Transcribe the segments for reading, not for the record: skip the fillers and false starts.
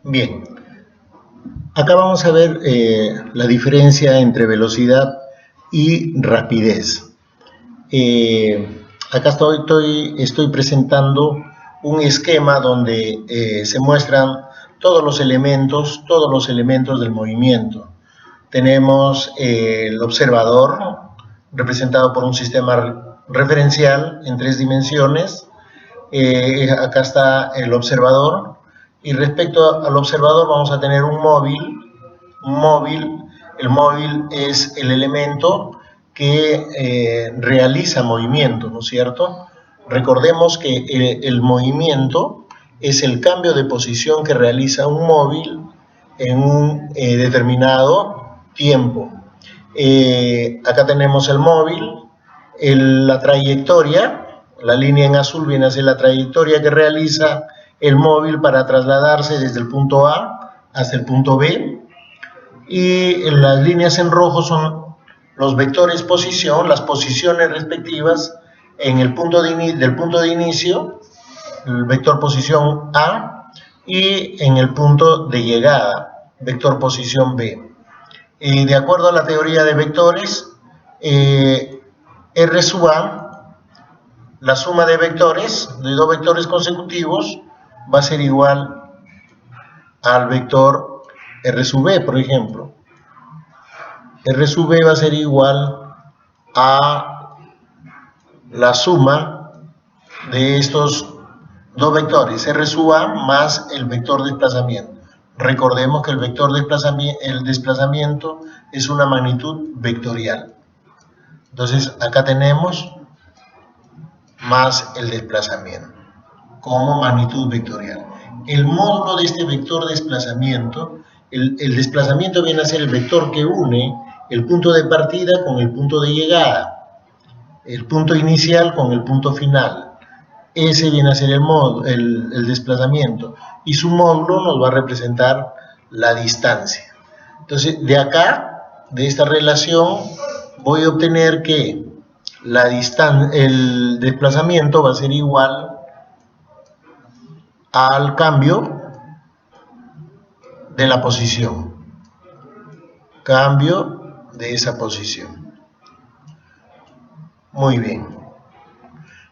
Bien, acá vamos a ver la diferencia entre velocidad y rapidez. Acá estoy presentando un esquema donde se muestran todos los elementos del movimiento. Tenemos el observador, representado por un sistema referencial en 3 dimensiones. Acá está el observador, y respecto al observador vamos a tener un móvil. El móvil es el elemento que realiza movimiento, ¿no es cierto? Recordemos que el movimiento es el cambio de posición que realiza un móvil en un determinado tiempo. Acá tenemos el móvil, la trayectoria, la línea en azul viene a ser la trayectoria que realiza el móvil para trasladarse desde el punto A hasta el punto B, y las líneas en rojo son los vectores posición, las posiciones respectivas en el del punto de inicio, el vector posición A, y en el punto de llegada, vector posición B. De acuerdo a la teoría de vectores, R sub A, la suma de vectores, de 2 vectores consecutivos, va a ser igual al vector R sub B, por ejemplo. R sub B va a ser igual a la suma de estos 2 vectores, R sub A más el vector desplazamiento. Recordemos que el vector desplazamiento es una magnitud vectorial. Entonces, acá tenemos más el desplazamiento como magnitud vectorial. El módulo de este vector desplazamiento, el desplazamiento viene a ser el vector que une el punto de partida con el punto de llegada, el punto inicial con el punto final. Ese viene a ser el desplazamiento, y su módulo nos va a representar la distancia. Entonces, de acá, de esta relación, voy a obtener que el desplazamiento va a ser igual al cambio de la posición, cambio de esa posición. Muy bien.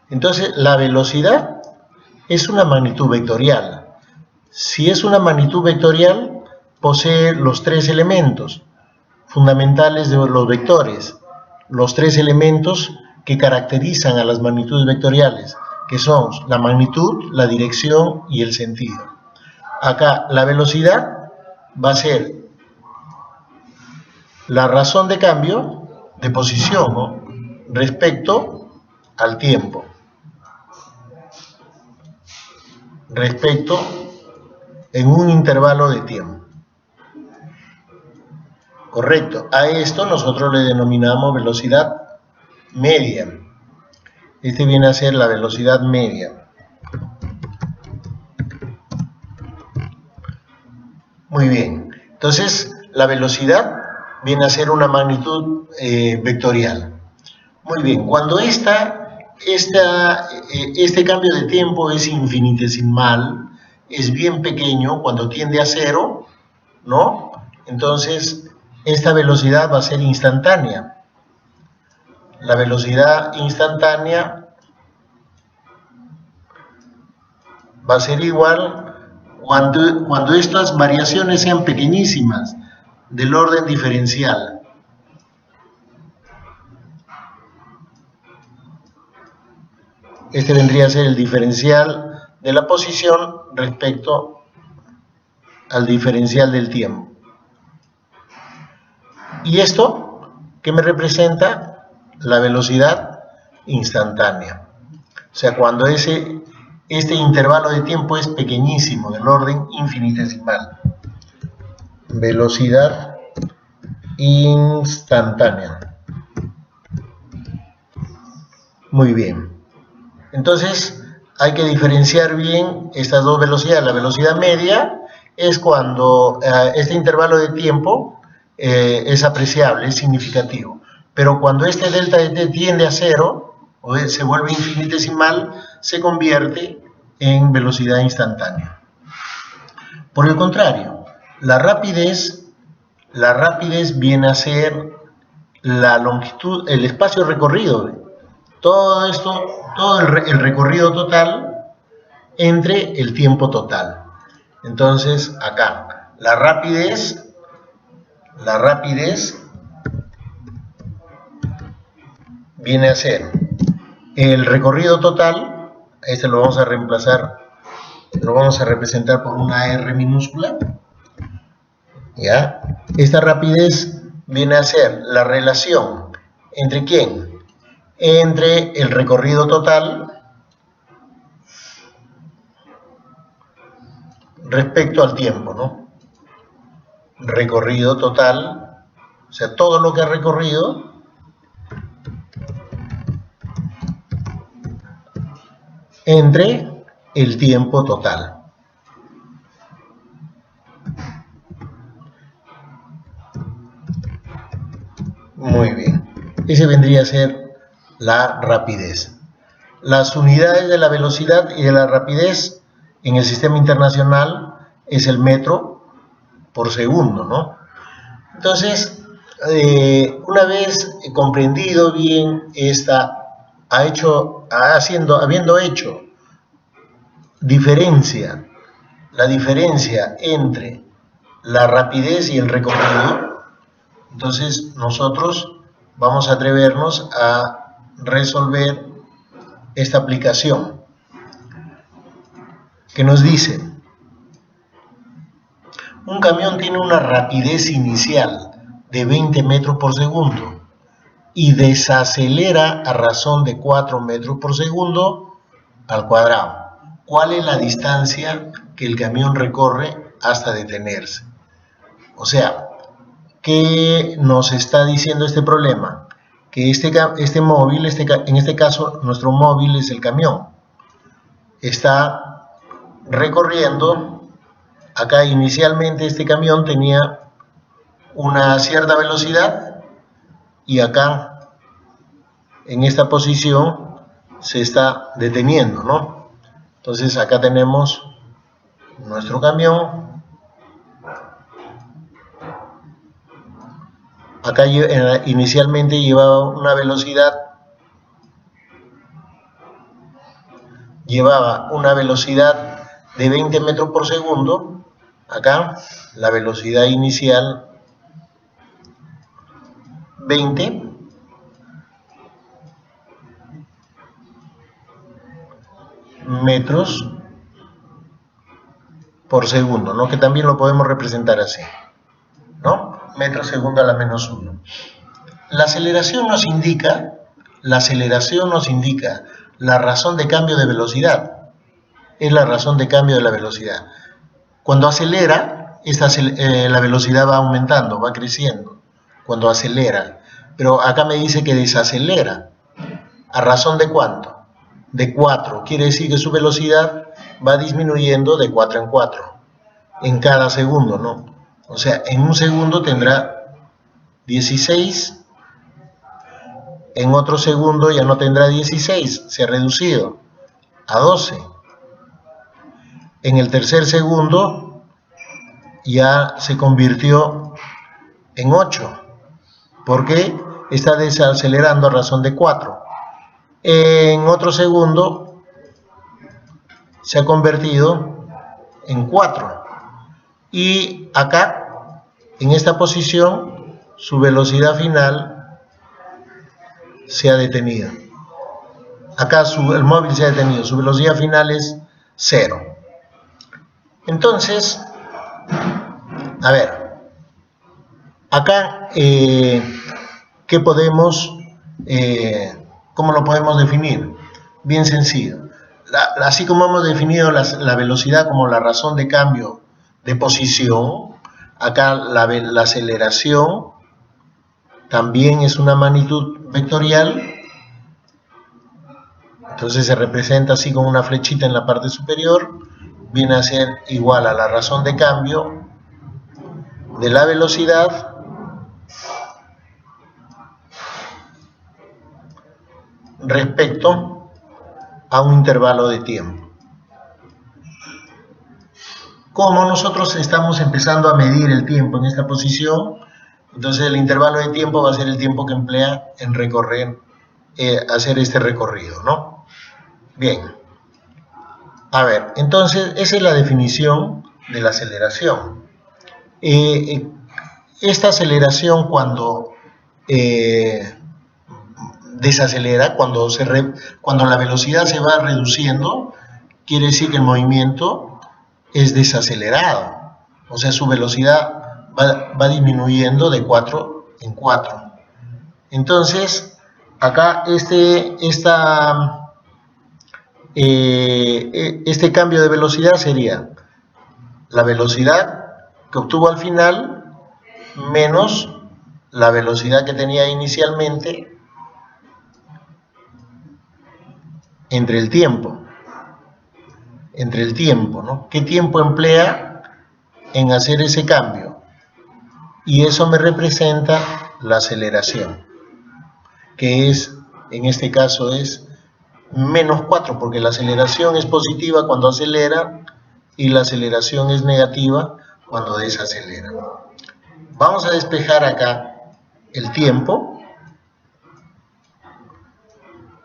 Entonces, la velocidad es una magnitud vectorial. Si es una magnitud vectorial, posee los 3 elementos fundamentales de los vectores, los 3 elementos que caracterizan a las magnitudes vectoriales, que son la magnitud, la dirección y el sentido. Acá la velocidad va a ser la razón de cambio de posición, ¿no?, respecto al tiempo, respecto en un intervalo de tiempo. Correcto. A esto nosotros le denominamos velocidad media. Este viene a ser la velocidad media. Muy bien. Entonces, la velocidad viene a ser una magnitud vectorial. Muy bien. Cuando este cambio de tiempo es infinitesimal, es bien pequeño, cuando tiende a 0, ¿no? Entonces, esta velocidad va a ser instantánea. La velocidad instantánea va a ser igual cuando estas variaciones sean pequeñísimas, del orden diferencial. Este vendría a ser el diferencial de la posición respecto al diferencial del tiempo. ¿Y esto qué me representa? La velocidad instantánea. O sea, cuando este intervalo de tiempo es pequeñísimo, del orden infinitesimal. Velocidad instantánea. Muy bien. Entonces, hay que diferenciar bien estas 2 velocidades. La velocidad media es cuando este intervalo de tiempo es apreciable, es significativo. Pero cuando este delta de t tiende a 0, o se vuelve infinitesimal, se convierte en velocidad instantánea. Por el contrario, la rapidez viene a ser la longitud, el espacio recorrido. Todo esto, todo el recorrido total entre el tiempo total. Entonces, acá, la rapidez viene a ser el recorrido total. Este lo vamos a reemplazar, lo vamos a representar por una R minúscula. ¿Ya? Esta rapidez viene a ser la relación entre ¿quién? Entre el recorrido total respecto al tiempo, ¿no? Recorrido total, o sea, todo lo que ha recorrido entre el tiempo total. Muy bien. Ese vendría a ser la rapidez. Las unidades de la velocidad y de la rapidez en el sistema internacional es el metro por segundo, ¿no? Entonces, una vez comprendido bien habiendo hecho la diferencia entre la rapidez y el recorrido, entonces nosotros vamos a atrevernos a resolver esta aplicación que nos dice: un camión tiene una rapidez inicial de 20 metros por segundo y desacelera a razón de 4 metros por segundo al cuadrado. ¿Cuál es la distancia que el camión recorre hasta detenerse? O sea, ¿qué nos está diciendo este problema? Que este móvil, en este caso nuestro móvil es el camión, está recorriendo. Acá inicialmente este camión tenía una cierta velocidad y acá en esta posición se está deteniendo, ¿no? Entonces acá tenemos nuestro camión. Acá inicialmente llevaba una velocidad de 20 metros por segundo. Acá la velocidad inicial 20 metros por segundo, ¿no? Que también lo podemos representar así, ¿no? Metros segundo a la menos 1. La aceleración nos indica la razón de cambio de velocidad. Es la razón de cambio de la velocidad. Cuando acelera, la velocidad va aumentando, va creciendo. Cuando acelera. Pero acá me dice que desacelera. ¿A razón de cuánto? De 4. Quiere decir que su velocidad va disminuyendo de 4 en 4. En cada segundo, ¿no? O sea, en un segundo tendrá 16. En otro segundo ya no tendrá 16. Se ha reducido a 12. En el tercer segundo ya se convirtió en 8. ¿Por qué? Está desacelerando a razón de 4. En otro segundo se ha convertido en 4. Y acá, en esta posición, su velocidad final se ha detenido. Acá el móvil se ha detenido, su velocidad final es 0. Entonces, a ver, acá, ¿cómo lo podemos definir? Bien sencillo. Así como hemos definido la velocidad como la razón de cambio de posición, acá la aceleración también es una magnitud vectorial. Entonces se representa así con una flechita en la parte superior. Viene a ser igual a la razón de cambio de la velocidad respecto a un intervalo de tiempo. Como nosotros estamos empezando a medir el tiempo en esta posición, entonces el intervalo de tiempo va a ser el tiempo que emplea en recorrer, hacer este recorrido, ¿no? Bien. A ver, entonces esa es la definición de la aceleración. Esta aceleración cuando desacelera, cuando la velocidad se va reduciendo, quiere decir que el movimiento es desacelerado. O sea, su velocidad va disminuyendo de 4 en 4. Entonces, acá este cambio de velocidad sería la velocidad que obtuvo al final menos la velocidad que tenía inicialmente entre el tiempo, ¿no? ¿Qué tiempo emplea en hacer ese cambio? Y eso me representa la aceleración, que es, en este caso es menos 4, porque la aceleración es positiva cuando acelera y la aceleración es negativa cuando desacelera. Vamos a despejar acá el tiempo.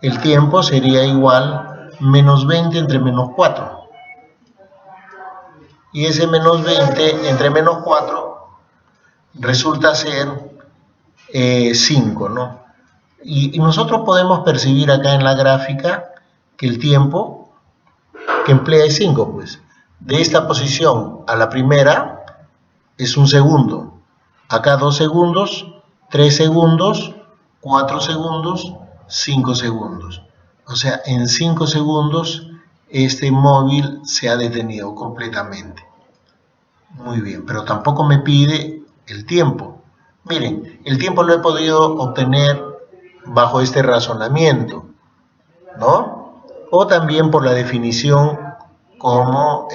El tiempo sería igual menos 20 entre menos 4. Y ese menos 20 entre menos 4 resulta ser 5, ¿no? Y nosotros podemos percibir acá en la gráfica que el tiempo que emplea es 5, pues. De esta posición a la primera es 1 segundo. Acá 2 segundos, 3 segundos, 4 segundos, 5 segundos. O sea, en 5 segundos este móvil se ha detenido completamente. Muy bien, pero tampoco me pide el tiempo. Miren, el tiempo lo he podido obtener bajo este razonamiento, ¿no? O también por la definición como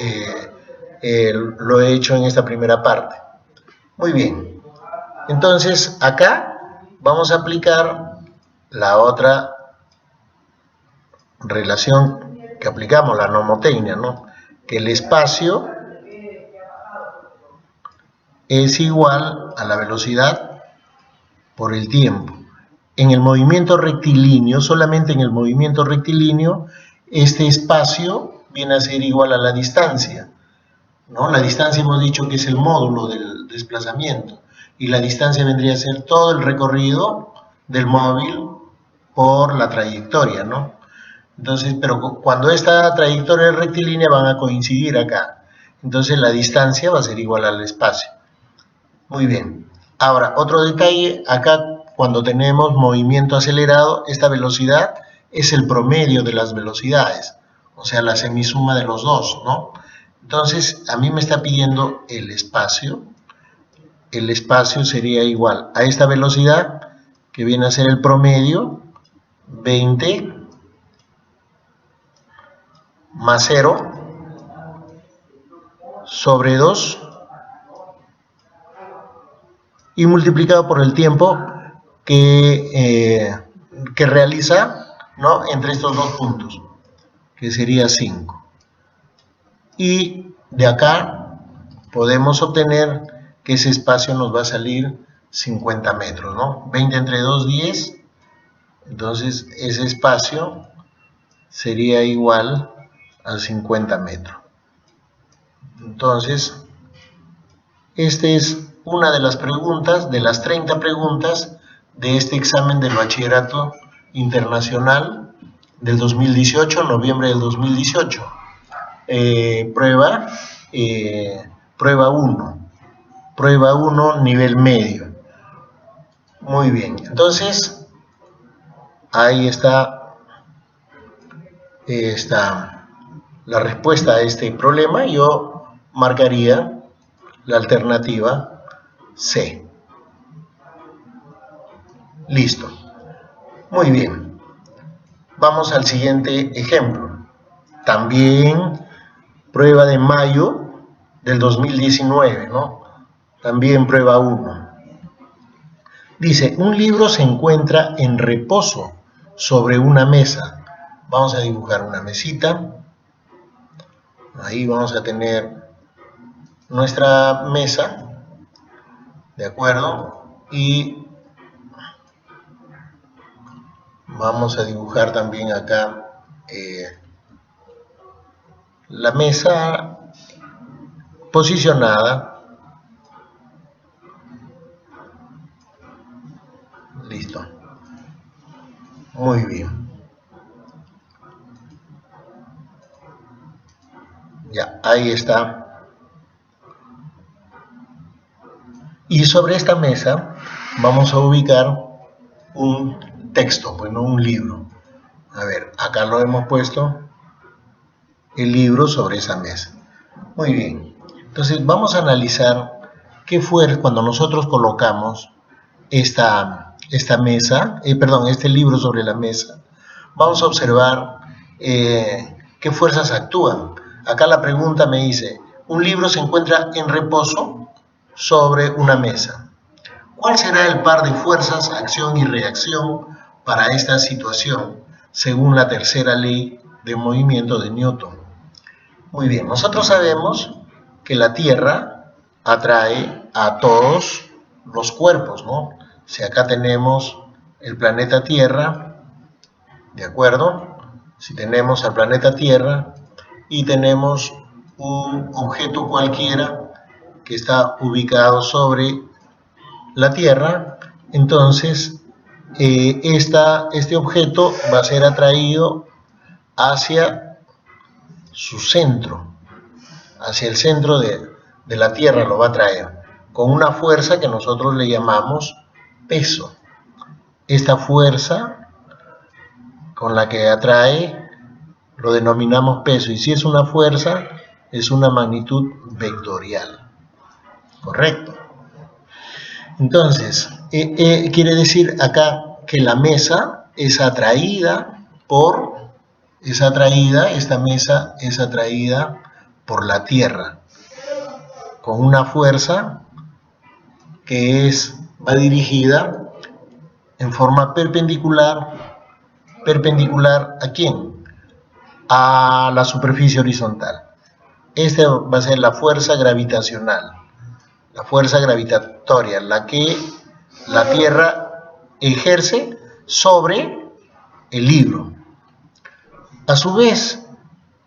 lo he hecho en esta primera parte. Muy bien. Entonces, acá vamos a aplicar la otra relación que aplicamos, la nomotecnia, ¿no? Que el espacio es igual a la velocidad por el tiempo. En el movimiento rectilíneo, solamente en el movimiento rectilíneo, este espacio viene a ser igual a la distancia, ¿no? La distancia hemos dicho que es el módulo del desplazamiento, y la distancia vendría a ser todo el recorrido del móvil por la trayectoria, ¿no? Entonces, pero cuando esta trayectoria es rectilínea van a coincidir acá, entonces la distancia va a ser igual al espacio. Muy bien. Ahora, otro detalle, acá cuando tenemos movimiento acelerado, esta velocidad es el promedio de las velocidades, o sea, la semisuma de los dos, ¿no? Entonces, a mí me está pidiendo el espacio. El espacio sería igual a esta velocidad, que viene a ser el promedio, 20 más 0 sobre 2 y multiplicado por el tiempo que realiza, ¿no?, entre estos dos puntos, que sería 5. Y de acá podemos obtener que ese espacio nos va a salir 50 metros, ¿no? 20 entre 2, 10. Entonces ese espacio sería igual a 50 metros. Entonces, esta es una de las preguntas, de las 30 preguntas de este examen del Bachillerato Internacional del 2018, noviembre del 2018. Prueba 1, nivel medio. Muy bien, entonces, ahí está la respuesta a este problema. Yo marcaría la alternativa C. Listo. Muy bien. Vamos al siguiente ejemplo. También prueba de mayo del 2019, ¿no? También prueba 1. Dice, un libro se encuentra en reposo sobre una mesa. Vamos a dibujar una mesita. Ahí vamos a tener nuestra mesa, ¿de acuerdo? Y vamos a dibujar también acá la mesa posicionada. Listo. Muy bien. Ya, ahí está. Y sobre esta mesa vamos a ubicar un texto, pues no un libro. A ver, acá lo hemos puesto el libro sobre esa mesa. Muy bien. Entonces vamos a analizar qué fue cuando nosotros colocamos esta mesa, este libro sobre la mesa. Vamos a observar qué fuerzas actúan. Acá la pregunta me dice, un libro se encuentra en reposo sobre una mesa. ¿Cuál será el par de fuerzas, acción y reacción para esta situación, según la tercera ley de movimiento de Newton? Muy bien, nosotros sabemos que la Tierra atrae a todos los cuerpos, ¿no? Si acá tenemos el planeta Tierra, ¿de acuerdo? Si tenemos al planeta Tierra y tenemos un objeto cualquiera que está ubicado sobre la Tierra, entonces este objeto va a ser atraído hacia su centro, hacia el centro de la Tierra lo va a traer, con una fuerza que nosotros le llamamos peso. Esta fuerza con la que atrae lo denominamos peso, y si es una fuerza, es una magnitud vectorial. ¿Correcto? Entonces, quiere decir acá que la mesa es atraída esta mesa es atraída por la Tierra, con una fuerza que va dirigida en forma perpendicular. ¿A quién? A la superficie horizontal. Esta va a ser la fuerza gravitacional, la fuerza gravitatoria, la que la Tierra ejerce sobre el libro. A su vez,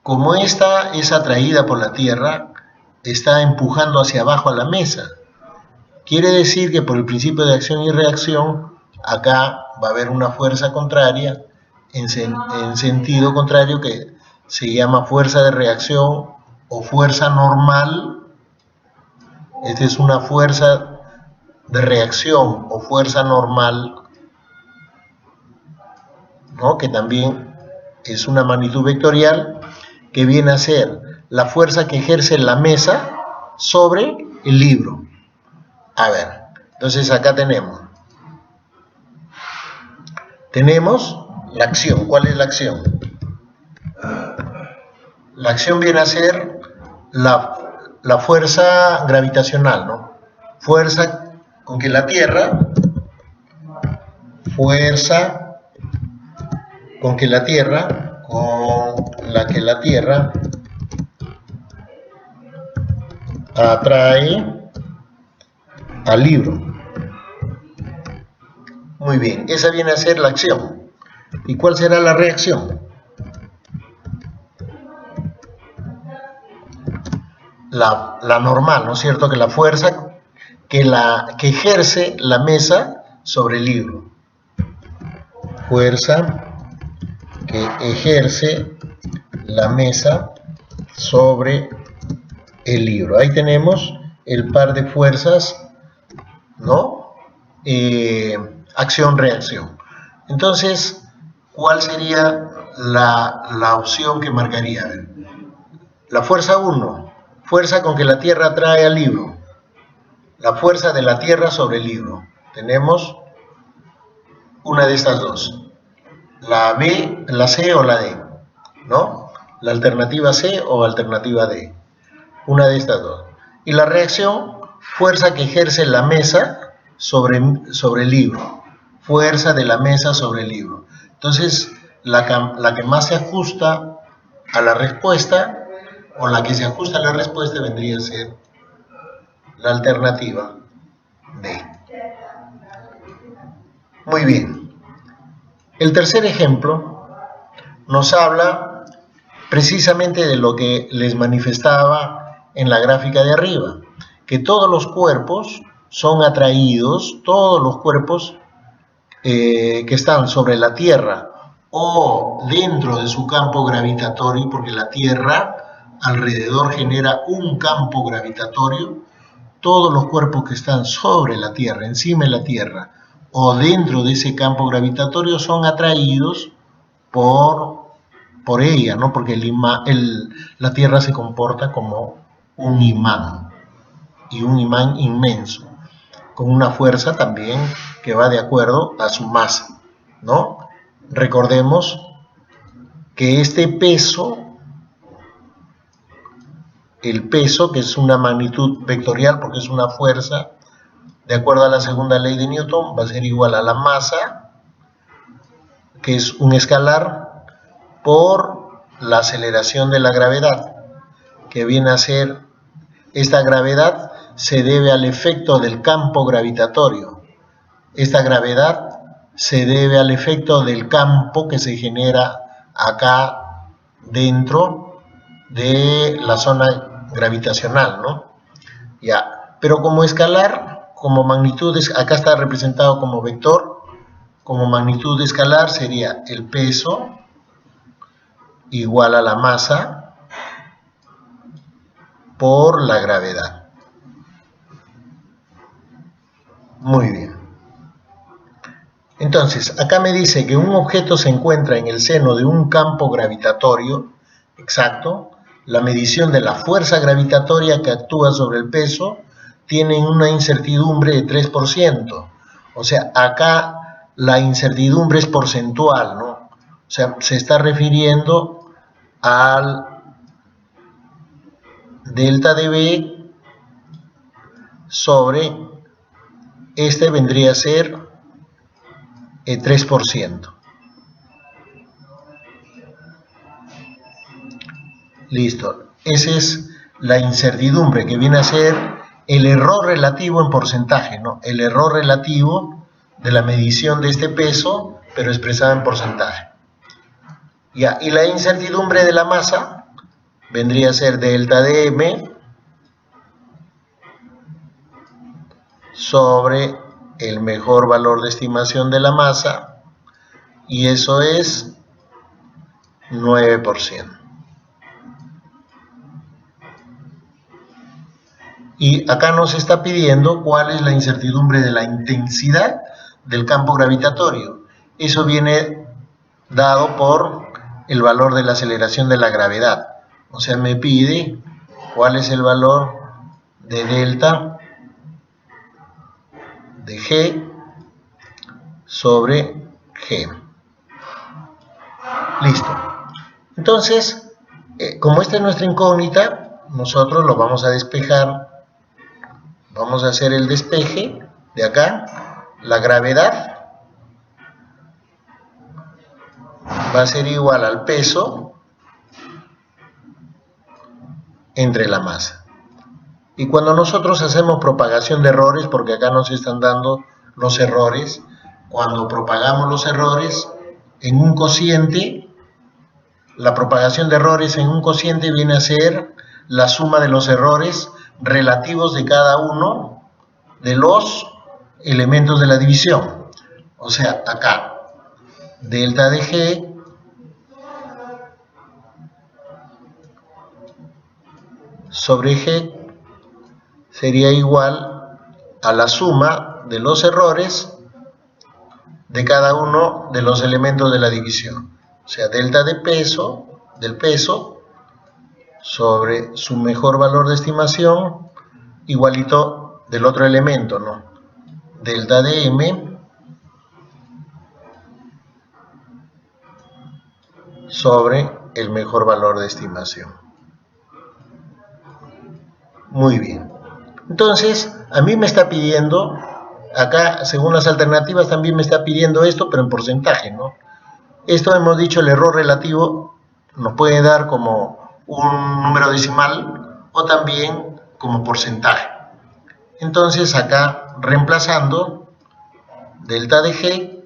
como esta es atraída por la Tierra, está empujando hacia abajo a la mesa. Quiere decir que por el principio de acción y reacción, acá va a haber una fuerza contraria, en sentido contrario, que se llama fuerza de reacción o fuerza normal. Esta es una fuerza de reacción o fuerza normal, ¿no? Que también es una magnitud vectorial, que viene a ser la fuerza que ejerce la mesa sobre el libro. A ver, entonces acá tenemos la acción. ¿Cuál es la acción? La acción viene a ser la fuerza gravitacional, ¿no? Fuerza con que la Tierra atrae al libro. Muy bien, esa viene a ser la acción. ¿Y cuál será la reacción? La normal, ¿no es cierto? Que la fuerza que ejerce la mesa sobre el libro. Fuerza que ejerce la mesa sobre el libro. Ahí tenemos el par de fuerzas, ¿no? Acción-reacción. Entonces, ¿cuál sería la opción que marcaría? La fuerza 1, fuerza con que la Tierra atrae al libro. La fuerza de la Tierra sobre el libro. Tenemos una de estas dos. La B, la C o la D, ¿no? La alternativa C o alternativa D. Una de estas dos. Y la reacción, fuerza que ejerce la mesa sobre el libro. Fuerza de la mesa sobre el libro. Entonces, la que más se ajusta a la respuesta, o la que se ajusta a la respuesta, vendría a ser la alternativa D. Muy bien. El tercer ejemplo nos habla precisamente de lo que les manifestaba en la gráfica de arriba, que todos los cuerpos son atraídos, todos los cuerpos que están sobre la Tierra o dentro de su campo gravitatorio, porque la Tierra alrededor genera un campo gravitatorio, todos los cuerpos que están sobre la Tierra, encima de la Tierra, o dentro de ese campo gravitatorio son atraídos por ella, ¿no? Porque la Tierra se comporta como un imán, y un imán inmenso, con una fuerza también que va de acuerdo a su masa, ¿no? Recordemos que este peso, el peso, que es una magnitud vectorial porque es una fuerza, de acuerdo a la segunda ley de Newton, va a ser igual a la masa, que es un escalar, por la aceleración de la gravedad, que viene a ser, esta gravedad se debe al efecto del campo gravitatorio. Esta gravedad se debe al efecto del campo que se genera acá dentro de la zona gravitacional, ¿no? Ya, pero como escalar, como magnitud, acá está representado como vector, como magnitud escalar sería el peso igual a la masa por la gravedad. Muy bien. Entonces, acá me dice que un objeto se encuentra en el seno de un campo gravitatorio, exacto, la medición de la fuerza gravitatoria que actúa sobre el peso tiene una incertidumbre de 3%. O sea, acá la incertidumbre es porcentual, ¿no? O sea, se está refiriendo al delta de B sobre, este vendría a ser el 3%. Listo. Esa es la incertidumbre, que viene a ser el error relativo en porcentaje, ¿no? El error relativo de la medición de este peso, pero expresado en porcentaje. Ya, y la incertidumbre de la masa vendría a ser delta de M sobre el mejor valor de estimación de la masa, y eso es 9%. Y acá nos está pidiendo cuál es la incertidumbre de la intensidad del campo gravitatorio. Eso viene dado por el valor de la aceleración de la gravedad. O sea, me pide cuál es el valor de delta de G sobre G. Listo. Entonces, como esta es nuestra incógnita, nosotros lo vamos a despejar. Vamos a hacer el despeje de acá. La gravedad va a ser igual al peso entre la masa. Y cuando nosotros hacemos propagación de errores, porque acá nos están dando los errores, cuando propagamos los errores en un cociente, la propagación de errores en un cociente viene a ser la suma de los errores relativos de cada uno de los elementos de la división. O sea, acá, delta de G sobre G sería igual a la suma de los errores de cada uno de los elementos de la división. O sea, delta de peso, del peso, sobre su mejor valor de estimación, igualito del otro elemento, ¿no? Delta de M sobre el mejor valor de estimación. Muy bien. Entonces, a mí me está pidiendo, acá, según las alternativas, también me está pidiendo esto, pero en porcentaje, ¿no? Esto hemos dicho, el error relativo nos puede dar como un número decimal o también como porcentaje. Entonces acá, reemplazando, delta de G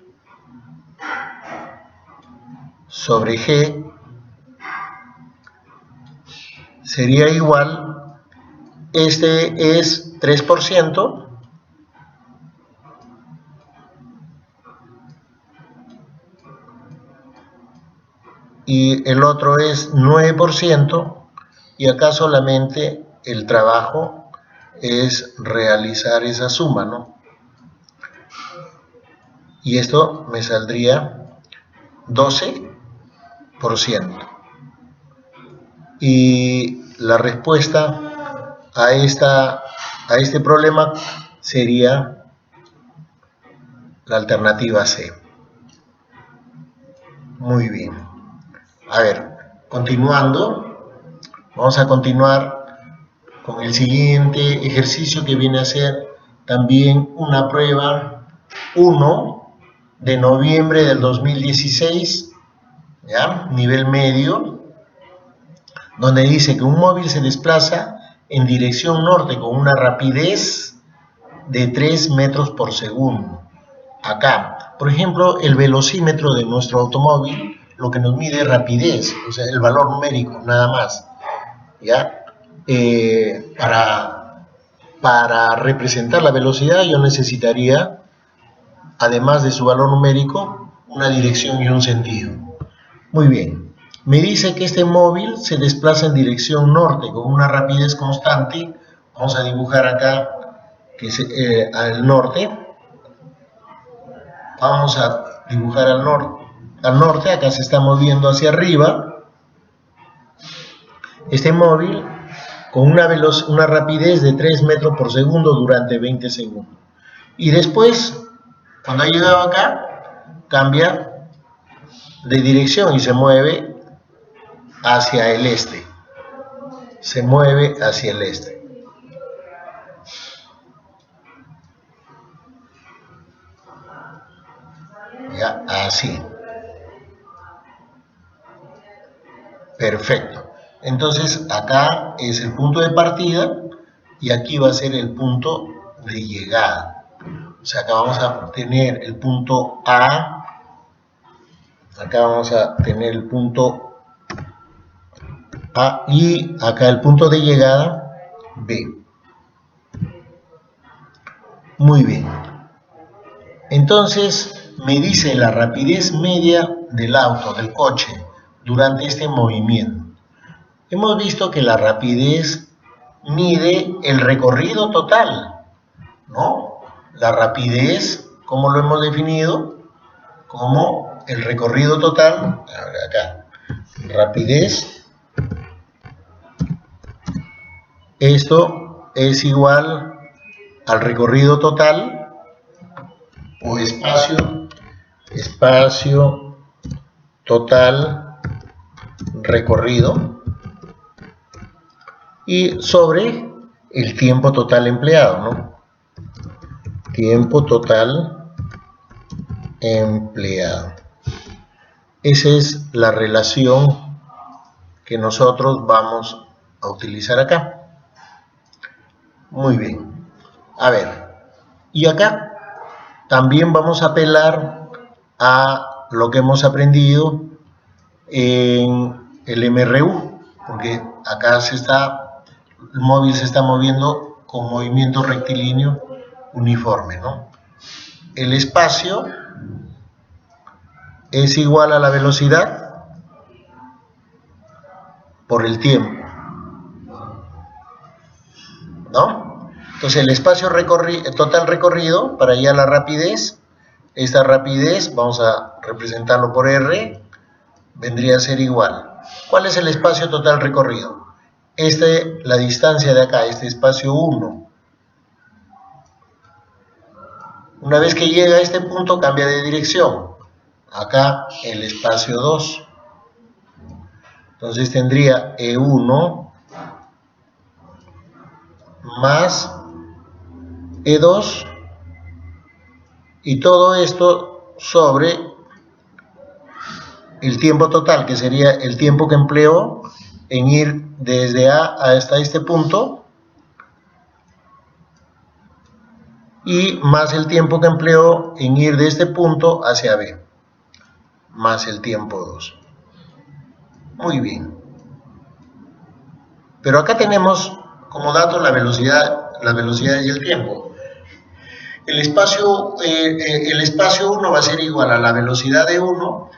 sobre G sería igual, este es 3%, y el otro es 9%, y acá solamente el trabajo es realizar esa suma, ¿no? Y esto me saldría 12%. Y la respuesta a este problema sería la alternativa C. Muy bien. A ver, continuando, vamos a continuar con el siguiente ejercicio, que viene a ser también una prueba 1 de noviembre del 2016, ¿ya? Nivel medio, donde dice que un móvil se desplaza en dirección norte con una rapidez de 3 metros por segundo. Acá, por ejemplo, el velocímetro de nuestro automóvil lo que nos mide es rapidez, o sea, el valor numérico, nada más, ¿ya? Para representar la velocidad yo necesitaría, además de su valor numérico, una dirección y un sentido. Muy bien, me dice que este móvil se desplaza en dirección norte con una rapidez constante. Vamos a dibujar acá que es, al norte. Vamos a dibujar al norte, acá se está moviendo hacia arriba. Este móvil con una rapidez de 3 metros por segundo durante 20 segundos. Y después, cuando ha llegado acá, cambia de dirección y se mueve hacia el este. Se mueve hacia el este. Ya, así. Perfecto. Entonces, acá es el punto de partida y aquí va a ser el punto de llegada. O sea, acá vamos a tener el punto A, acá vamos a tener el punto A y acá el punto de llegada B. Muy bien. Entonces, me dice la rapidez media del auto, del coche, durante este movimiento. Hemos visto que la rapidez mide el recorrido total, ¿no? La rapidez, ¿cómo lo hemos definido? Como el recorrido total, acá, rapidez, esto es igual al recorrido total, o espacio total recorrido, y sobre el tiempo total empleado, ¿no? Tiempo total empleado. Esa es la relación que nosotros vamos a utilizar acá. Muy bien. A ver, y acá también vamos a apelar a lo que hemos aprendido en el MRU, porque acá el móvil se está moviendo con movimiento rectilíneo uniforme, ¿no? El espacio es igual a la velocidad por el tiempo, ¿no? Entonces el espacio total recorrido, para allá la rapidez, esta rapidez vamos a representarlo por R, vendría a ser igual. ¿Cuál es el espacio total recorrido? La distancia de acá, este espacio 1. Una vez que llega a este punto, cambia de dirección. Acá el espacio 2. Entonces tendría E1 más E2, y todo esto sobre el tiempo total, que sería el tiempo que empleó en ir desde A hasta este punto, y más el tiempo que empleó en ir de este punto hacia B, más el tiempo 2. Muy bien. Pero acá tenemos como dato la velocidad y el tiempo. El espacio 1 va a ser igual a la velocidad de 1,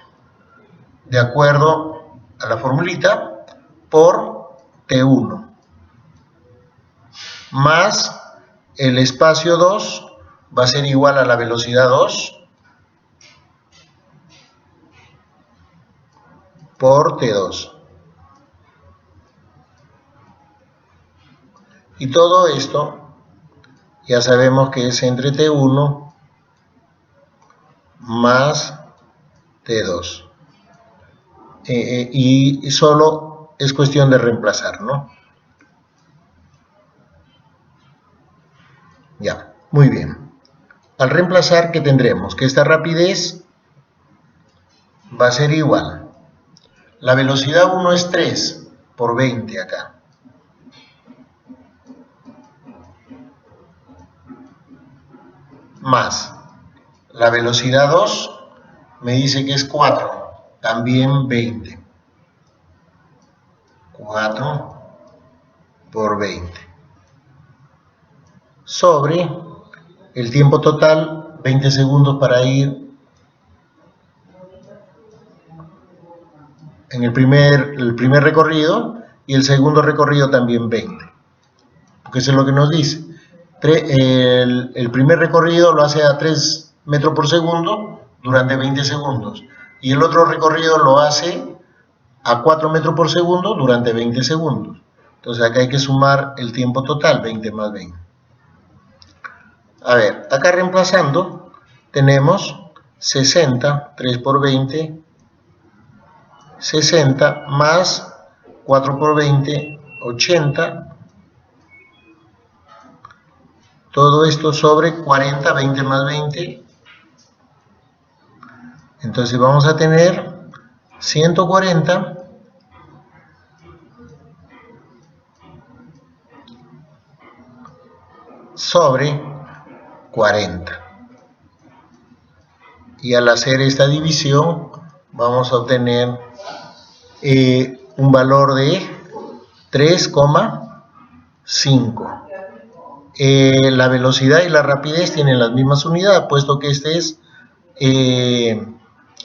de acuerdo a la formulita, por T1, más el espacio 2 va a ser igual a la velocidad 2 por T2. Y todo esto ya sabemos que es entre T1 más T2. Y solo es cuestión de reemplazar, ¿no? Ya, muy bien. Al reemplazar, ¿qué tendremos? Que esta rapidez va a ser igual. La velocidad 1 es 3 por 20 acá. Más la velocidad 2 me dice que es 4, también 20. 4 por 20. Sobre el tiempo total, 20 segundos para ir en el primer recorrido, y el segundo recorrido también 20. Porque eso es lo que nos dice. El primer recorrido lo hace a 3 metros por segundo durante 20 segundos. Y el otro recorrido lo hace a 4 metros por segundo durante 20 segundos. Entonces acá hay que sumar el tiempo total, 20 más 20. A ver, acá reemplazando, tenemos 60, 3 por 20, 60 más 4 por 20, 80. Todo esto sobre 40, 20 más 20. Entonces vamos a tener 140 sobre 40. Y al hacer esta división vamos a obtener un valor de 3,5. La velocidad y la rapidez tienen las mismas unidades, puesto que este es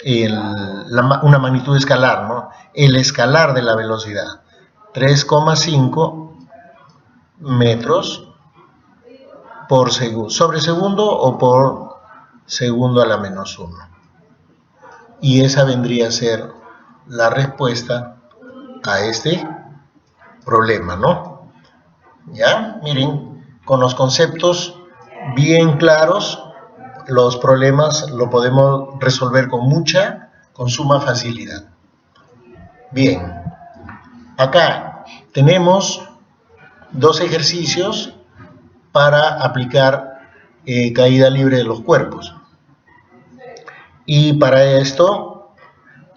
una magnitud escalar, ¿no? El escalar de la velocidad, 3,5 metros por segundo, sobre segundo o por segundo a la menos 1. Y esa vendría a ser la respuesta a este problema, ¿no? ¿Ya? Miren, con los conceptos bien claros, los problemas lo podemos resolver con suma facilidad. Bien, acá tenemos 2 ejercicios para aplicar caída libre de los cuerpos. Y para esto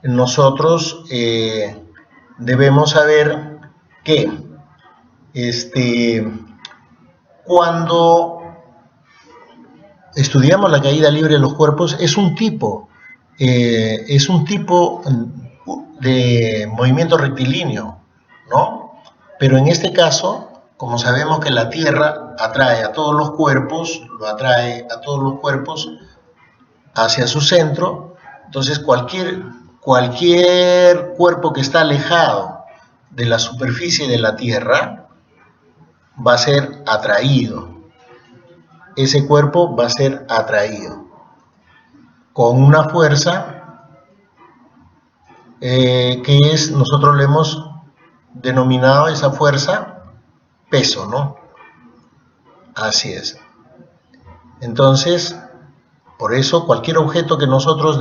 nosotros debemos saber que cuando estudiamos la caída libre de los cuerpos es un tipo de movimiento rectilíneo, ¿no? Pero en este caso, como sabemos que la Tierra atrae a todos los cuerpos, hacia su centro, entonces cualquier cuerpo que está alejado de la superficie de la Tierra va a ser atraído. Ese cuerpo va a ser atraído con una fuerza nosotros le hemos denominado esa fuerza peso, ¿no? Así es. Entonces, por eso cualquier objeto que nosotros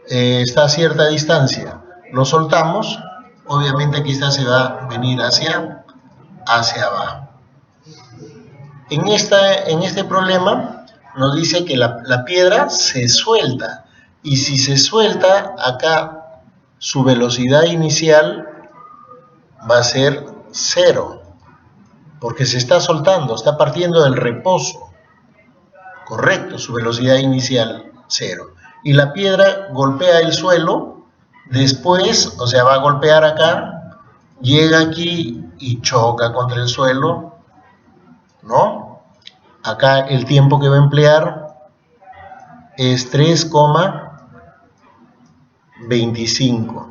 está a cierta distancia, lo soltamos, obviamente que esta se va a venir hacia abajo. En este problema nos dice que la piedra se suelta, y si se suelta, acá su velocidad inicial va a ser 0, porque se está soltando, está partiendo del reposo. Correcto, su velocidad inicial 0. Y la piedra golpea el suelo, después, o sea, va a golpear acá, llega aquí y choca contra el suelo, ¿no? Acá el tiempo que va a emplear es 3,25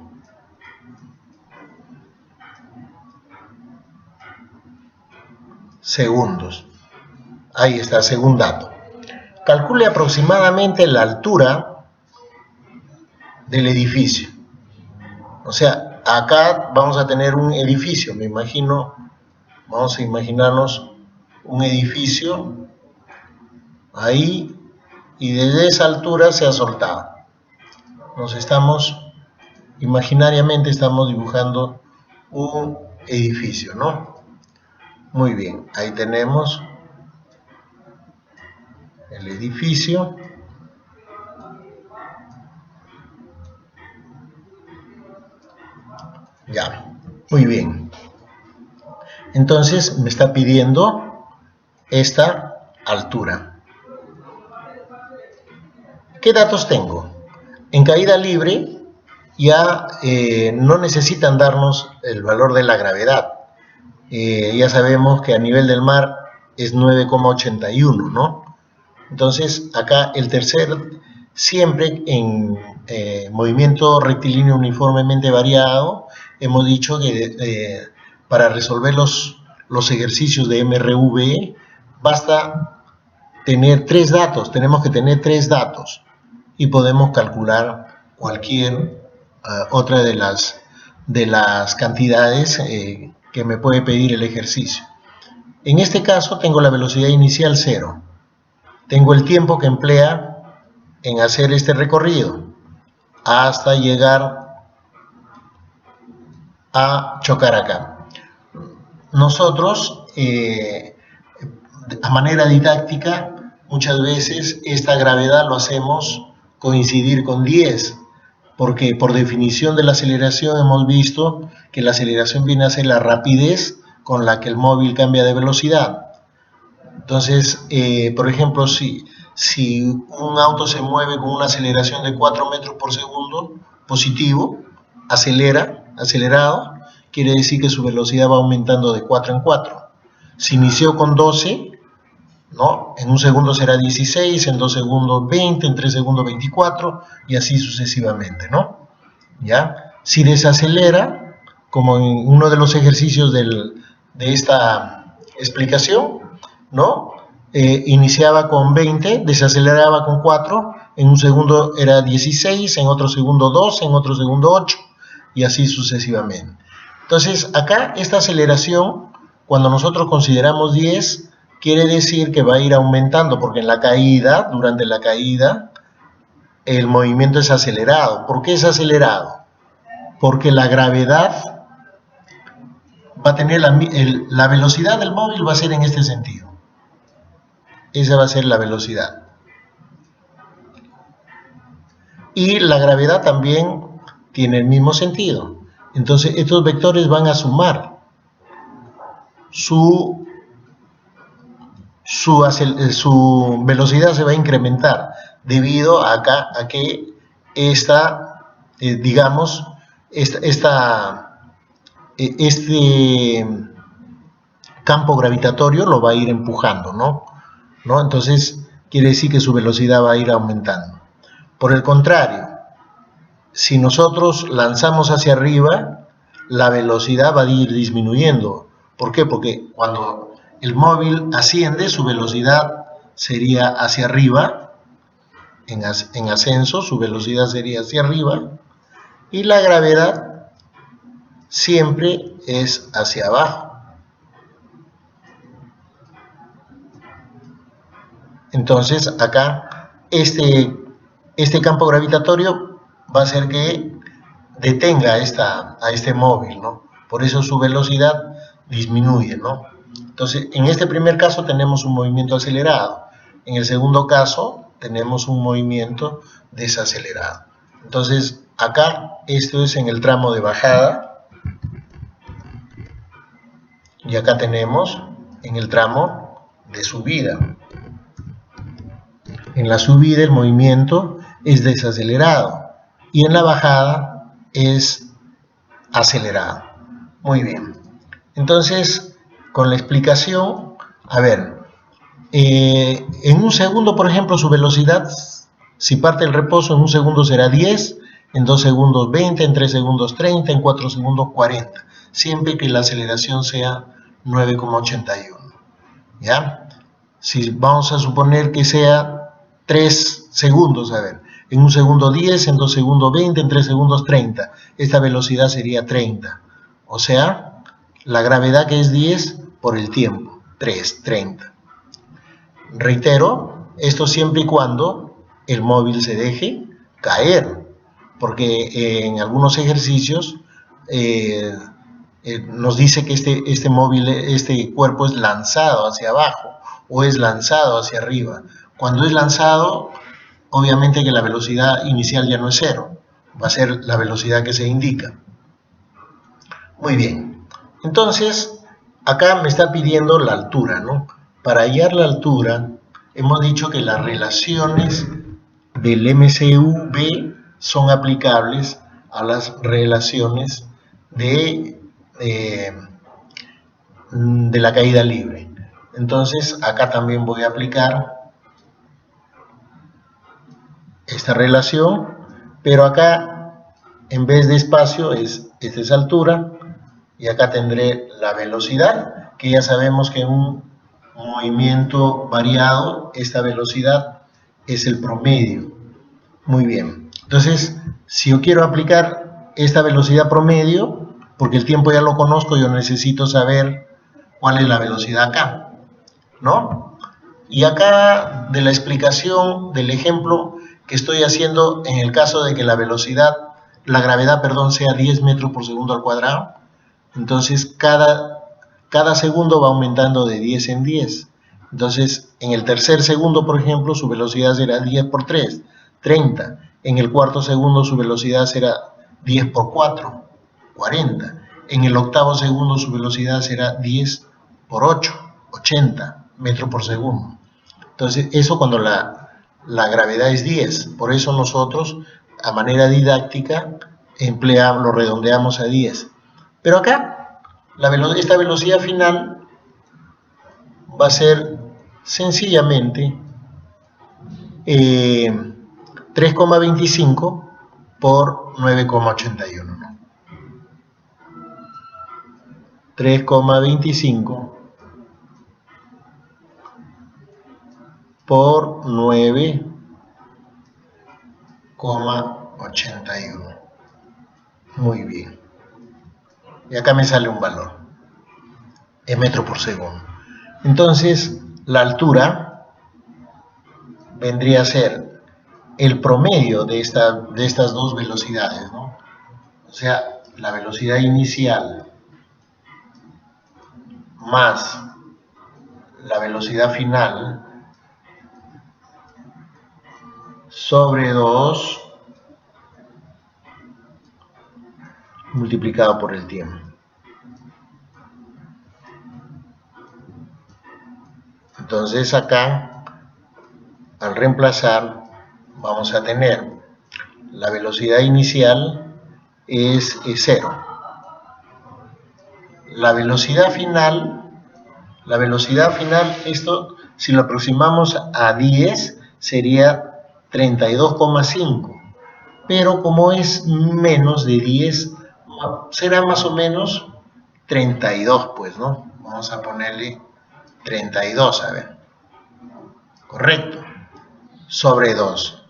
segundos. Ahí está, segundo dato. Calcule aproximadamente la altura del edificio. O sea, acá vamos a tener un edificio, me imagino, vamos a imaginarnos un edificio ahí, y desde esa altura se ha soltado. Imaginariamente estamos dibujando un edificio, ¿no? Muy bien, ahí tenemos el edificio. Ya, muy bien. Entonces me está pidiendo esta altura. ¿Qué datos tengo? En caída libre ya no necesitan darnos el valor de la gravedad. Ya sabemos que a nivel del mar es 9,81, ¿no? Entonces acá el tercer, siempre en movimiento rectilíneo uniformemente variado, hemos dicho que para resolver los ejercicios de MRV basta tener 3 datos, tenemos que tener 3 datos y podemos calcular cualquier otra de las cantidades que me puede pedir el ejercicio. En este caso tengo la velocidad inicial 0, tengo el tiempo que emplea en hacer este recorrido hasta llegar a chocar acá. Nosotros, a manera didáctica, muchas veces esta gravedad lo hacemos coincidir con 10, porque por definición de la aceleración hemos visto que la aceleración viene a ser la rapidez con la que el móvil cambia de velocidad. Entonces, por ejemplo, si un auto se mueve con una aceleración de 4 metros por segundo positivo, acelerado, quiere decir que su velocidad va aumentando de 4 en 4. Si inició con 12, ¿no? En un segundo será 16, en 2 segundos 20, en 3 segundos 24 y así sucesivamente, ¿no? ¿Ya? Si desacelera, como en uno de los ejercicios de esta explicación, ¿no? Iniciaba con 20, desaceleraba con 4, en un segundo era 16, en otro segundo 2, en otro segundo 8 y así sucesivamente. Entonces acá esta aceleración, cuando nosotros consideramos 10, quiere decir que va a ir aumentando, porque en la caída, durante la caída, el movimiento es acelerado. ¿Por qué es acelerado? Porque la gravedad va a tener la velocidad del móvil va a ser en este sentido. Esa va a ser la velocidad. Y la gravedad también tiene el mismo sentido. Entonces estos vectores van a sumar. Su velocidad se va a incrementar debido a que este campo gravitatorio lo va a ir empujando, ¿no? Entonces quiere decir que su velocidad va a ir aumentando. Por el contrario, si nosotros lanzamos hacia arriba, la velocidad va a ir disminuyendo. ¿Por qué? Porque cuando el móvil asciende, su velocidad sería hacia arriba, en ascenso su velocidad sería hacia arriba, y la gravedad siempre es hacia abajo. Entonces acá este campo gravitatorio va a hacer que detenga a este móvil, ¿no? Por eso su velocidad disminuye, ¿no? Entonces, en este primer caso tenemos un movimiento acelerado. En el segundo caso tenemos un movimiento desacelerado. Entonces, acá esto es en el tramo de bajada. Y acá tenemos en el tramo de subida. En la subida el movimiento es desacelerado y en la bajada es acelerado. Muy bien. Entonces, con la explicación, a ver, en un segundo, por ejemplo, su velocidad, si parte el reposo, en un segundo será 10, en 2 segundos 20, en 3 segundos 30, en 4 segundos 40, siempre que la aceleración sea 9,81. ¿Ya? Si vamos a suponer que sea 3 segundos, a ver, en un segundo 10, en 2 segundos 20, en 3 segundos 30, esta velocidad sería 30. O sea, la gravedad que es 10 por el tiempo, 3, 30. Reitero, esto siempre y cuando el móvil se deje caer, porque en algunos ejercicios nos dice que este móvil, este cuerpo es lanzado hacia abajo o es lanzado hacia arriba. Cuando es lanzado, obviamente que la velocidad inicial ya no es 0, va a ser la velocidad que se indica. Muy bien, entonces acá me está pidiendo la altura, ¿no? Para hallar la altura, hemos dicho que las relaciones del MCV son aplicables a las relaciones de la caída libre. Entonces acá también voy a aplicar esta relación, pero acá en vez de espacio esta es altura, y acá tendré la velocidad, que ya sabemos que en un movimiento variado esta velocidad es el promedio. Muy bien, entonces si yo quiero aplicar esta velocidad promedio, porque el tiempo ya lo conozco, yo necesito saber cuál es la velocidad acá, ¿no? Y acá de la explicación del ejemplo que estoy haciendo en el caso de que la gravedad, sea 10 metros por segundo al cuadrado, entonces cada segundo va aumentando de 10 en 10. Entonces en el tercer segundo, por ejemplo, su velocidad será 10 por 3, 30. En el cuarto segundo su velocidad será 10 por 4, 40. En el octavo segundo su velocidad será 10 por 8, 80 metros por segundo. Entonces, eso cuando la gravedad es 10. Por eso nosotros, a manera didáctica, lo redondeamos a 10. Pero acá, esta velocidad final va a ser sencillamente 3,25 por 9,81. 3,25 por 9,81. Muy bien. Y acá me sale un valor, en metro por segundo. Entonces, la altura vendría a ser el promedio de estas dos velocidades, ¿no? O sea, la velocidad inicial más la velocidad final sobre 2 multiplicado por el tiempo. Entonces acá, al reemplazar, vamos a tener la velocidad inicial es 0. La velocidad final, esto si lo aproximamos a 10 sería 32,5. Pero como es menos de 10, será más o menos 32, pues, ¿no? Vamos a ponerle 32, a ver. Correcto. Sobre 2.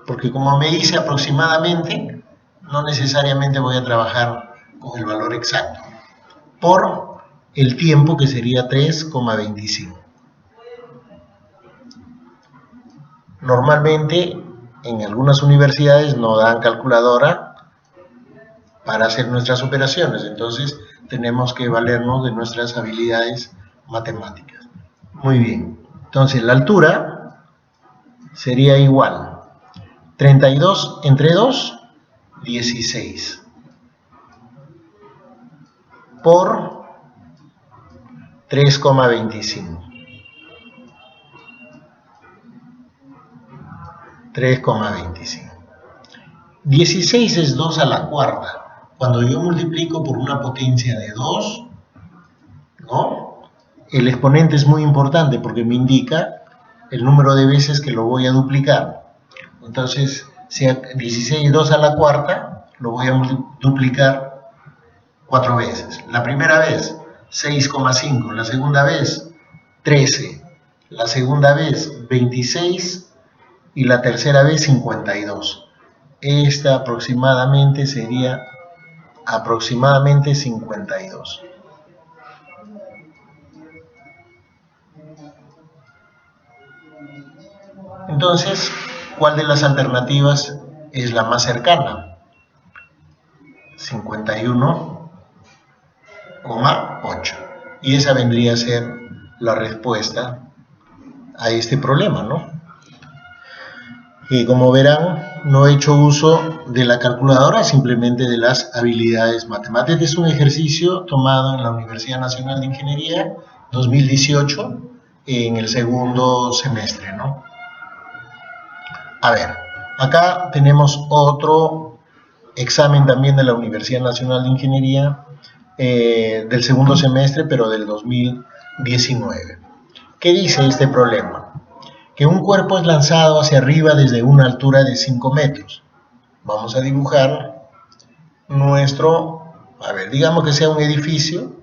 Porque como me dice aproximadamente, no necesariamente voy a trabajar con el valor exacto. Por el tiempo que sería 3,25. Normalmente en algunas universidades no dan calculadora para hacer nuestras operaciones, entonces tenemos que valernos de nuestras habilidades matemáticas. Muy bien, entonces la altura sería igual 32 entre 2, 16 por 3,25. 3,25. 16 es 2 a la cuarta. Cuando yo multiplico por una potencia de 2, ¿no? El exponente es muy importante porque me indica el número de veces que lo voy a duplicar. Entonces, si 16 2 a la cuarta, lo voy a duplicar 4 veces. La primera vez, 6,5. La segunda vez, 13. La segunda vez, 26. Y la tercera vez, 52. Esta aproximadamente sería aproximadamente 52. Entonces, ¿cuál de las alternativas es la más cercana? 51,8. Y esa vendría a ser la respuesta a este problema, ¿no? Y como verán, no he hecho uso de la calculadora, simplemente de las habilidades matemáticas. Es un ejercicio tomado en la Universidad Nacional de Ingeniería 2018 en el segundo semestre, ¿no? A ver, acá tenemos otro examen también de la Universidad Nacional de Ingeniería del segundo semestre, pero del 2019. ¿Qué dice este problema? Que un cuerpo es lanzado hacia arriba desde una altura de 5 metros. Vamos a dibujar nuestro, digamos que sea un edificio,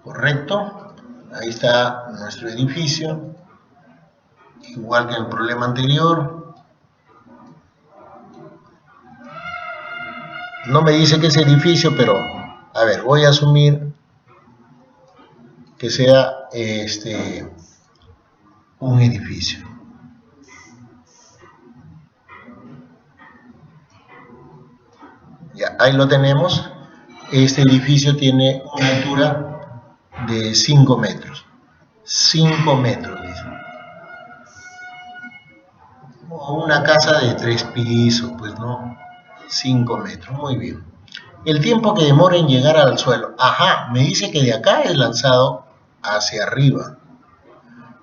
¿correcto? Ahí está nuestro edificio, igual que en el problema anterior. No me dice que es edificio, pero, voy a asumir que sea un edificio. Ya, ahí lo tenemos. Este edificio tiene una altura de 5 metros. 5 metros, dice. O una casa de 3 pisos, pues no. 5 metros, muy bien. El tiempo que demora en llegar al suelo. Ajá, me dice que de acá es lanzado hacia arriba.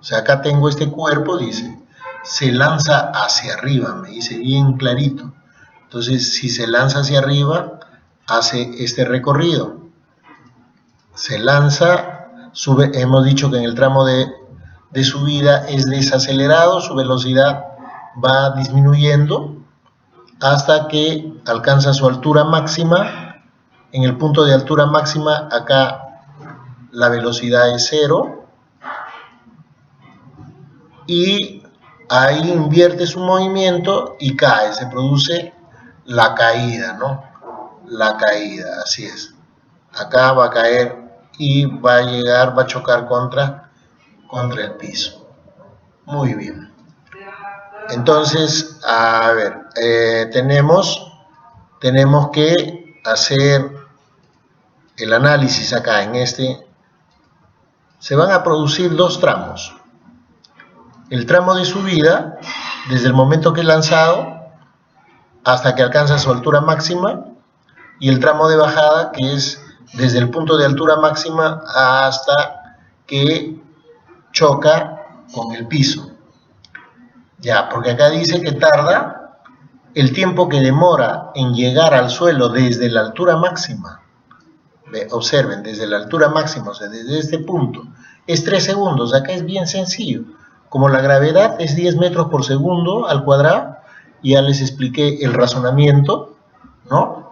O sea, acá tengo este cuerpo, dice, se lanza hacia arriba, me dice bien clarito. Entonces, si se lanza hacia arriba, hace este recorrido. Se lanza, sube, hemos dicho que en el tramo de subida es desacelerado, su velocidad va disminuyendo hasta que alcanza su altura máxima. En el punto de altura máxima, acá la velocidad es 0. Y ahí invierte su movimiento y cae, se produce la caída, ¿no? La caída, así es. Acá va a caer y va a llegar, va a chocar contra el piso. Muy bien. Entonces, tenemos que hacer el análisis acá en este. Se van a producir dos tramos. El tramo de subida, desde el momento que es lanzado hasta que alcanza su altura máxima, y el tramo de bajada, que es desde el punto de altura máxima hasta que choca con el piso. Ya, porque acá dice que tarda el tiempo que demora en llegar al suelo desde la altura máxima. Observen, desde la altura máxima, o sea, desde este punto, es 3 segundos. Acá es bien sencillo. Como la gravedad es 10 metros por segundo al cuadrado, ya les expliqué el razonamiento, ¿no?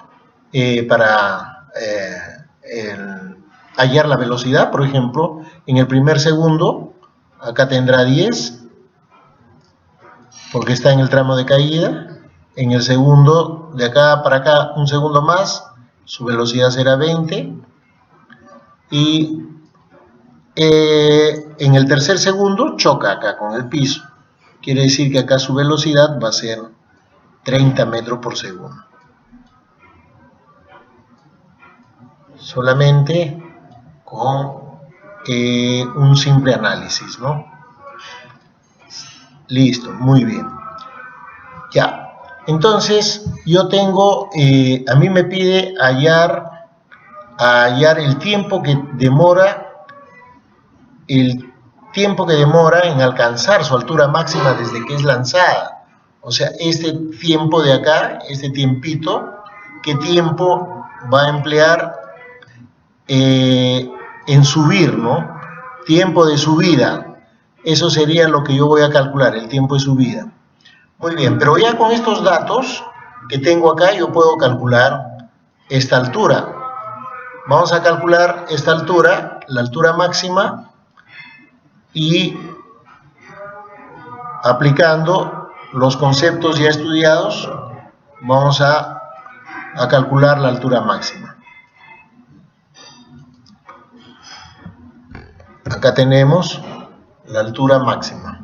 Para hallar la velocidad, por ejemplo, en el primer segundo, acá tendrá 10, porque está en el tramo de caída. En el segundo, de acá para acá, un segundo más, su velocidad será 20. Y en el tercer segundo choca acá con el piso. Quiere decir que acá su velocidad va a ser 30 metros por segundo. Solamente con un simple análisis, ¿no? Listo, muy bien. Ya, entonces yo tengo, a mí me pide hallar el tiempo que demora el tiempo que demora en alcanzar su altura máxima desde que es lanzada. O sea, este tiempo de acá, este tiempito, ¿qué tiempo va a emplear en subir, ¿no? Tiempo de subida. Eso sería lo que yo voy a calcular, el tiempo de subida. Muy bien, pero ya con estos datos que tengo acá, yo puedo calcular esta altura. Vamos a calcular esta altura, la altura máxima, y aplicando los conceptos ya estudiados, vamos a calcular la altura máxima. Acá tenemos la altura máxima.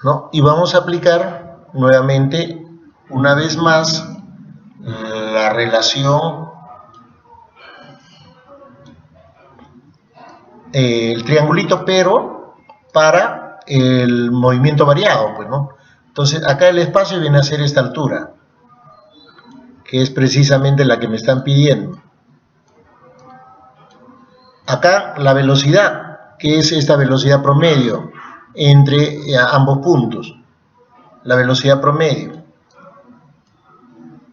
¿No? Y vamos a aplicar nuevamente, una vez más, la relación, el triangulito, pero para el movimiento variado, pues, ¿no? Entonces, acá el espacio viene a ser esta altura, que es precisamente la que me están pidiendo. Acá la velocidad, que es esta velocidad promedio entre ambos puntos, la velocidad promedio.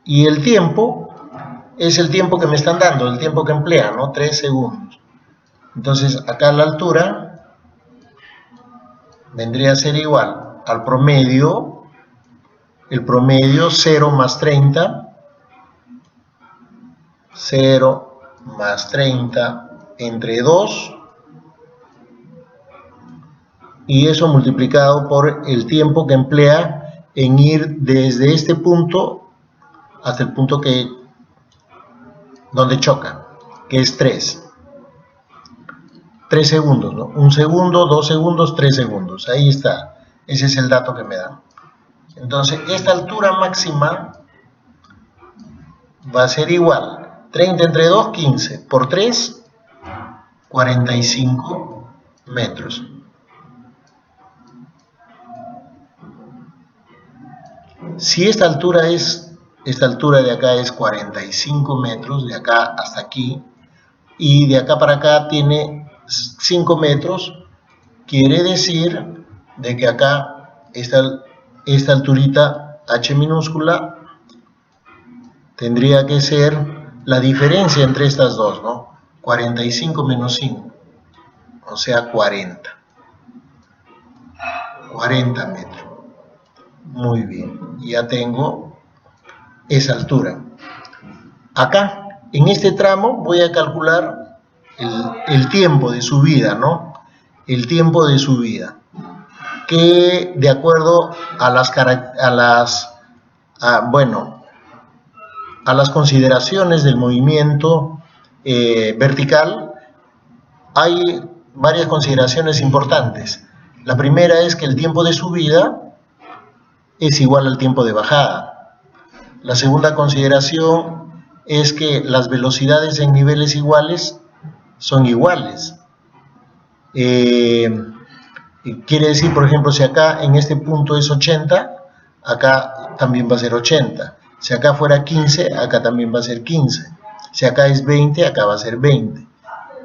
Y el tiempo es el tiempo que me están dando, el tiempo que emplean, ¿no? 3 segundos. Entonces, acá la altura vendría a ser igual al promedio, el promedio 0 más 30, 0 más 30 entre 2, y eso multiplicado por el tiempo que emplea en ir desde este punto hasta el punto donde choca, que es 3. 3 segundos, ¿no? 1 segundo, 2 segundos, 3 segundos. Ahí está. Ese es el dato que me dan. Entonces, esta altura máxima va a ser igual. 30 entre 2, 15. Por 3, 45 metros. Si esta altura de acá es 45 metros, de acá hasta aquí, y de acá para acá tiene 5 metros, quiere decir de que acá esta alturita h minúscula tendría que ser la diferencia entre estas dos, ¿no? 45 menos 5, o sea 40 metros. Muy bien, ya tengo esa altura. Acá, en este tramo, voy a calcular el tiempo de subida, ¿no? El tiempo de subida, que de acuerdo a las consideraciones del movimiento vertical, hay varias consideraciones importantes. La primera es que el tiempo de subida es igual al tiempo de bajada. La segunda consideración es que las velocidades en niveles iguales son iguales. Quiere decir, por ejemplo, si acá en este punto es 80, acá también va a ser 80. Si acá fuera 15, acá también va a ser 15. Si acá es 20, acá va a ser 20.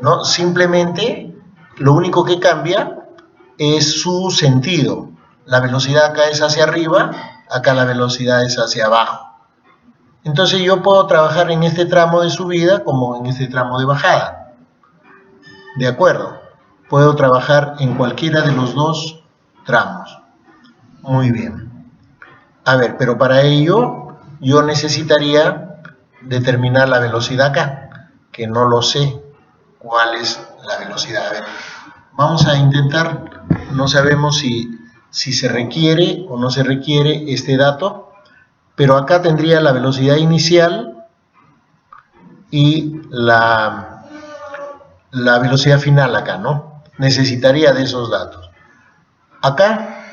¿No? Simplemente, lo único que cambia es su sentido. La velocidad acá es hacia arriba, acá la velocidad es hacia abajo. Entonces yo puedo trabajar en este tramo de subida como en este tramo de bajada. ¿De acuerdo? Puedo trabajar en cualquiera de los dos tramos. Muy bien. A ver, pero para ello yo necesitaría determinar la velocidad acá, que no lo sé cuál es la velocidad. A ver, vamos a intentar, no sabemos si se requiere o no se requiere este dato, pero acá tendría la velocidad inicial y la velocidad final acá, ¿no? Necesitaría de esos datos. Acá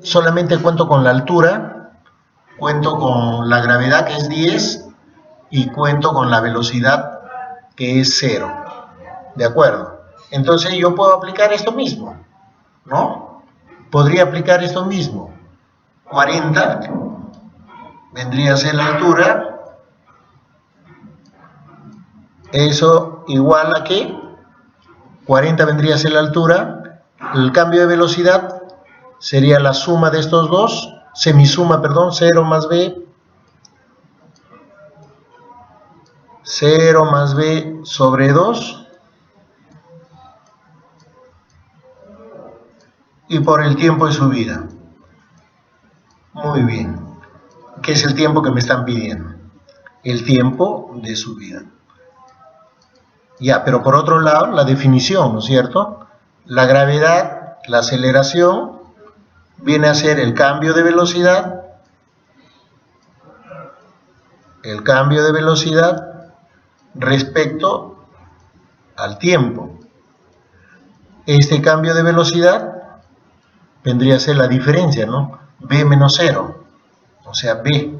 solamente cuento con la altura, cuento con la gravedad, que es 10, y cuento con la velocidad, que es 0. ¿De acuerdo? Entonces yo puedo aplicar esto mismo, ¿no? Podría aplicar esto mismo. 40 vendría a ser la altura, Eso igual a ¿qué? 40 vendría a ser la altura. El cambio de velocidad sería la suma de estos dos, semisuma, perdón, 0 más b, 0 más b sobre 2, y por el tiempo de subida. Muy bien. ¿Qué es el tiempo que me están pidiendo? El tiempo de subida. Ya, pero por otro lado, la definición, ¿no es cierto? La gravedad, la aceleración, viene a ser el cambio de velocidad respecto al tiempo. Este cambio de velocidad vendría a ser la diferencia, ¿no? B menos 0, o sea, B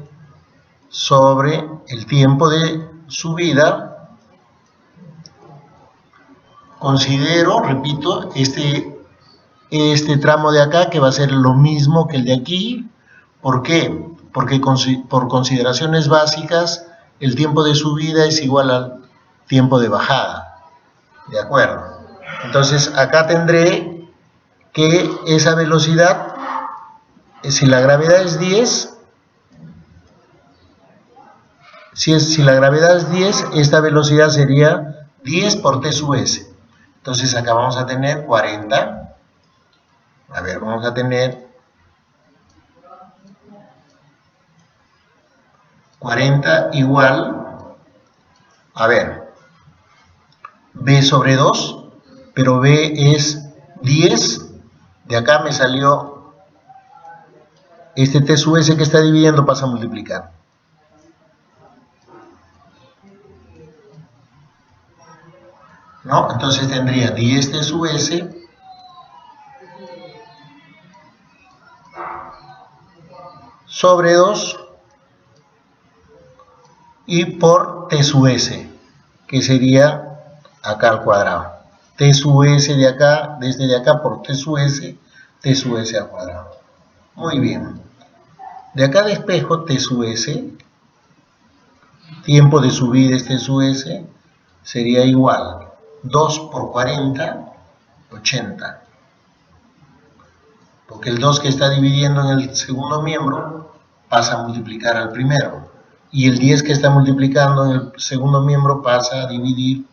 sobre el tiempo de subida. Considero, repito, este tramo de acá que va a ser lo mismo que el de aquí. ¿Por qué? Porque por consideraciones básicas el tiempo de subida es igual al tiempo de bajada. ¿De acuerdo? Entonces acá tendré que esa velocidad, si la gravedad es 10, si la gravedad es 10, esta velocidad sería 10 por t sub s. Entonces acá vamos a tener 40. A ver, vamos a tener 40 igual, a ver, b sobre 2, pero b es 10, de acá me salió este t sub s que está dividiendo, pasa a multiplicar. ¿No? Entonces tendría 10 t sub s sobre 2 y por t sub s, que sería acá al cuadrado. T sub s de acá, desde de acá por t sub s al cuadrado. Muy bien. De acá despejo t sub s, tiempo de subida es t sub s, sería igual 2 por 40, 80. Porque el 2 que está dividiendo en el segundo miembro pasa a multiplicar al primero. Y el 10 que está multiplicando en el segundo miembro pasa a dividir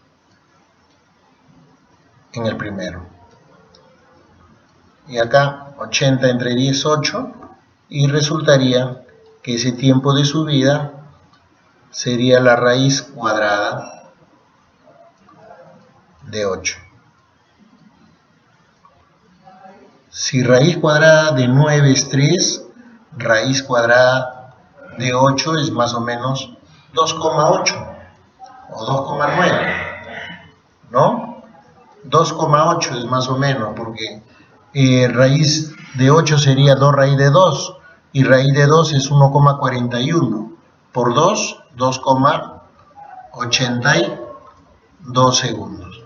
en el primero. Y acá 80 entre 10, 8. Y resultaría que ese tiempo de subida sería la raíz cuadrada de 8. Si raíz cuadrada de 9 es 3, raíz cuadrada de 8 es más o menos 2,8 o 2,9, ¿no? 2,8 es más o menos, porque raíz de 8 sería 2 raíz de 2, y raíz de 2 es 1,41. Por 2, 2,82 segundos.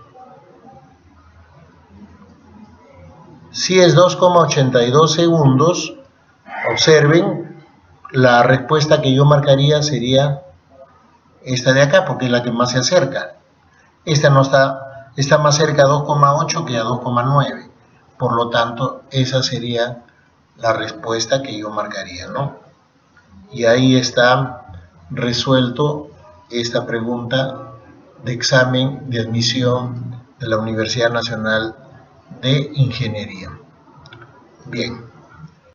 Si es 2,82 segundos, observen, la respuesta que yo marcaría sería esta de acá, porque es la que más se acerca. Esta no está más cerca a 2,8 que a 2,9. Por lo tanto, esa sería la respuesta que yo marcaría, ¿no? Y ahí está resuelto esta pregunta de examen de admisión de la Universidad Nacional de Ingeniería. Bien.